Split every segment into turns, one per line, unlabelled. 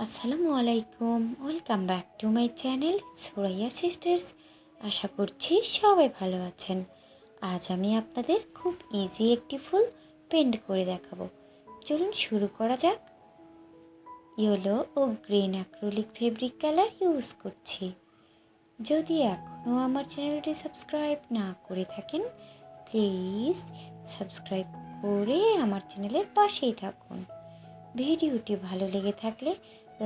আসসালামুয়ালাইকুম, welcome back to my channel Suraiya sisters. আশা করছি সবাই ভালো আছেন। আজ আমি আপনাদের খুব ইজি একটি ফুল পেন্ট করে দেখাবো। চলুন শুরু করা যাক। ইয়েলো ও green acrylic fabric colour use করছি। যদি এখনও আমার চ্যানেলটি সাবস্ক্রাইব না করে থাকেন, প্লিজ সাবস্ক্রাইব করে আমার চ্যানেলের পাশেই থাকুন। ভিডিওটি ভালো লেগে থাকলে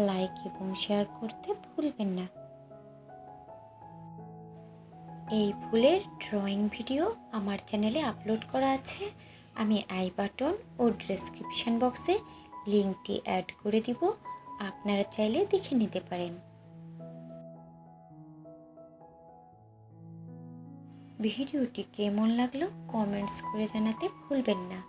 লাইক এবং শেয়ার করতে ভুলবেন না। এই ফুলের ড্রয়িং ভিডিও আমার চ্যানেলে আপলোড করা আছে। আমি আই বাটন ও ডেসক্রিপশন বক্সে লিঙ্কটি অ্যাড করে দিব, আপনারা চাইলে দেখে নিতে পারেন। ভিডিওটি কেমন লাগলো কমেন্টস করে জানাতে ভুলবেন না।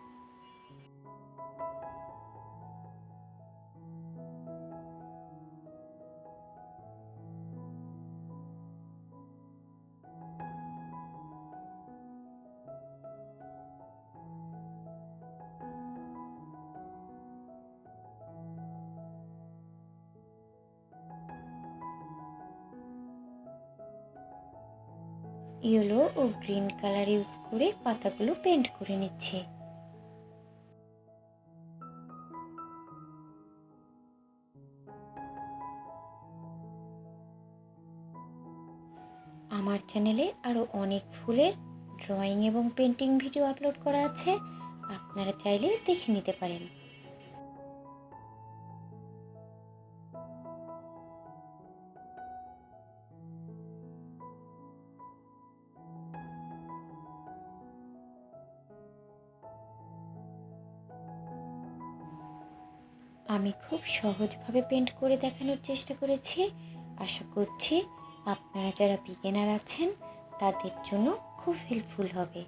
ইয়েলো ও গ্রিন কালার ইউজ করে পাতাগুলো পেন্ট করে নিচ্ছে। আমার চ্যানেলে আরও অনেক ফুলের ড্রয়িং এবং পেন্টিং ভিডিও আপলোড করা আছে, আপনারা চাইলে দেখে নিতে পারেন। আমি খুব সহজভাবে পেন্ট করে দেখানোর চেষ্টা করেছি। আশা করছি আপনারা যারা বিগিনার আছেন তাদের জন্য খুব হেল্পফুল হবে।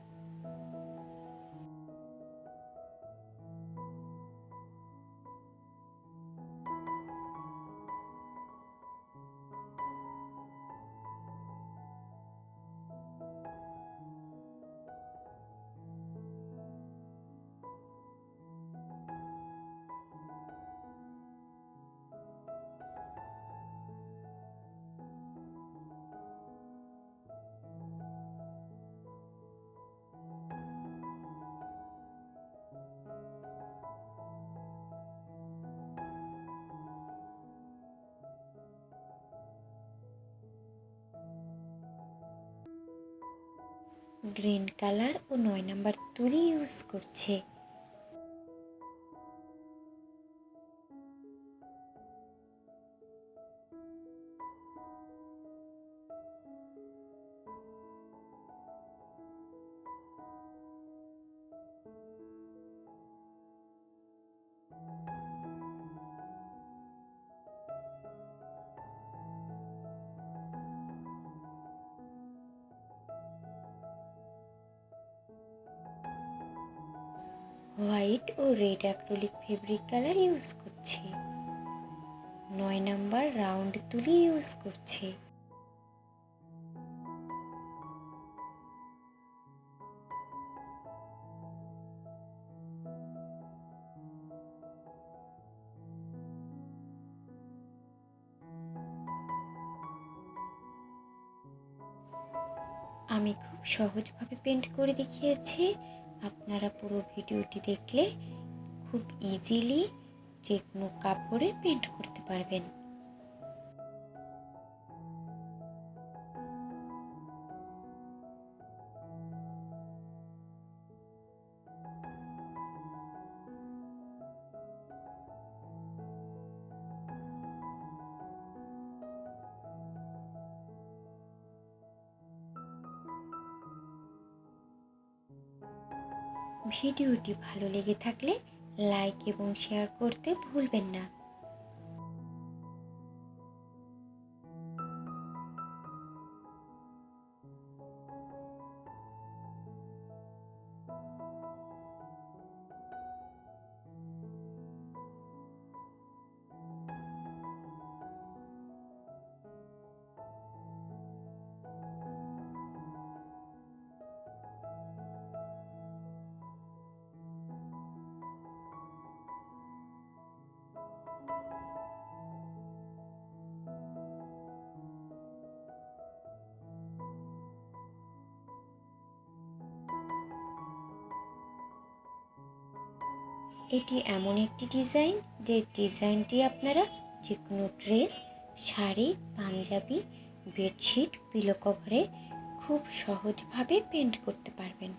গ্রিন কালার ও 9 নাম্বার তুলি ইউজ করছে। হোয়াইট ও red acrylic fabric colour use করছি। 9 নাম্বার রাউন্ড তুলি ইউজ করছি। আমি খুব সহজভাবে পেন্ট করে দেখিয়েছি। আপনারা পুরো ভিডিওটি দেখলে খুব ইজিলি যে কোনো কাপড়ে পেন্ট করতে পারবেন। ভিডিওটি ভালো লেগে থাকলে লাইক এবং শেয়ার করতে ভুলবেন না। এটি এমন একটি ডিজাইন যে ডিজাইনটি আপনারা যে কোনো dress, sari, Punjabi, bedsheet, pillow কভারে খুব সহজভাবে পেন্ট করতে পারবেন।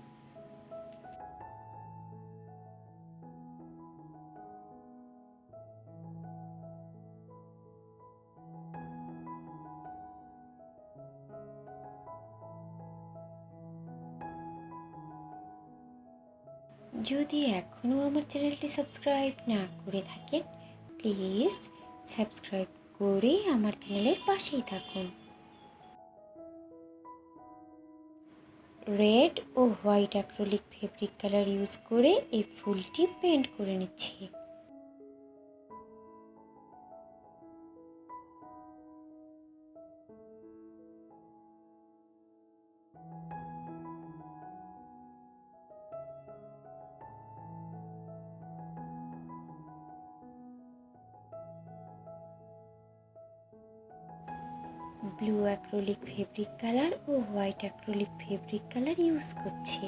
যদি এখনও আমার চ্যানেলটি সাবস্ক্রাইব না করে থাকেন, প্লিজ সাবস্ক্রাইব করে আমার চ্যানেলের পাশেই থাকুন। রেড ও white acrylic fabric colour use করে এই ফুলটি পেন্ট করে নিচ্ছি। ব্লু অ্যাক্রিলিক ফেব্রিক কালার ও white acrylic fabric colour use করছি।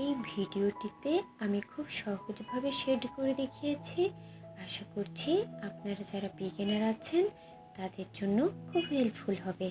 এই ভিডিওটিতে আমি খুব সহজভাবে শেড করে দেখিয়েছি। আশা করছি আপনারা যারা বিগিনার আছেন তাদের জন্য খুব হেল্পফুল হবে।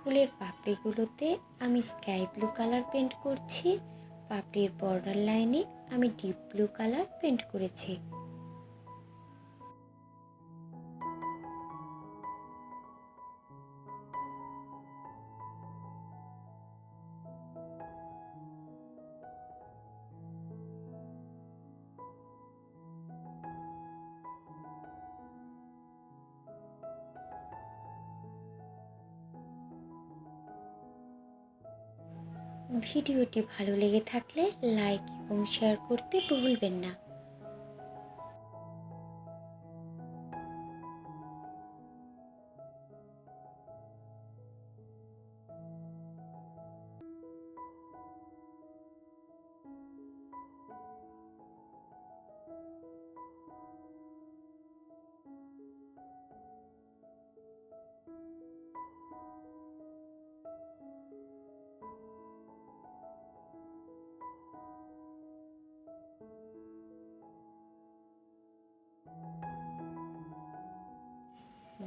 ফুলের পাপড়িগুলোতে আমি স্কাই ব্লু কালার পেন্ট করছি। পাপড়ির বর্ডার লাইনে আমি ডিপ ব্লু কালার পেন্ট করেছি। ভিডিওটি ভালো লেগে থাকলে লাইক এবং শেয়ার করতে ভুলবেন না।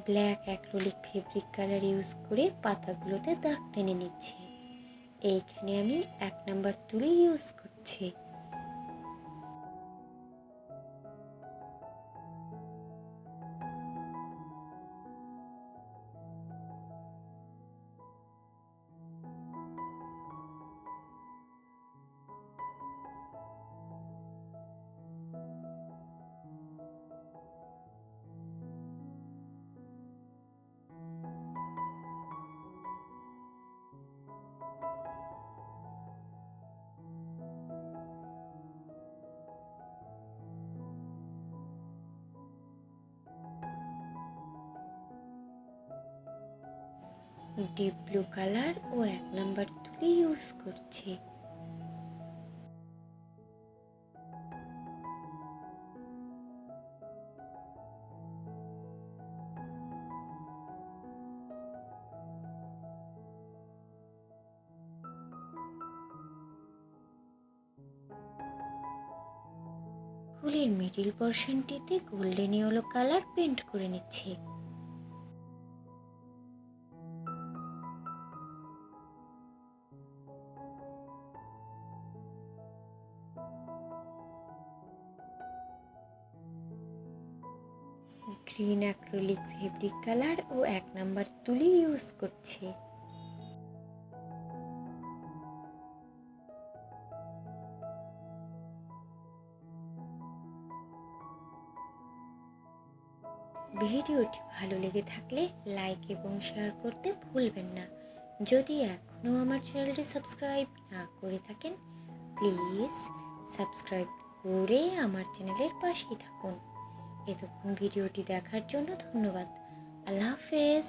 Black acrylic fabric colour use করে পাতাগুলোতে দাগ টেনে নিচ্ছি। এইখানে আমি 1 নাম্বার তুলি ইউজ করছি। ডিপ ব্লু কালার ও 1 নাম্বার তুলি ইউজ করছি। ফুলের মিডিল পোর্শনটিতে গোল্ডেন ইয়েলো কালার পেন্ট করে নিচ্ছি। গ্রিন অ্যাক্রিলিক ফেব্রিক কালার ও 1 নাম্বার তুলি ইউজ করছি। ভিডিওটি ভালো লেগে থাকলে লাইক এবং শেয়ার করতে ভুলবেন না। যদি এখনও আমার চ্যানেলটি সাবস্ক্রাইব না করে থাকেন, প্লিজ সাবস্ক্রাইব করে আমার চ্যানেলের পাশেই থাকুন। এতক্ষণ ভিডিওটি দেখার জন্য ধন্যবাদ। আল্লাহ হাফেজ।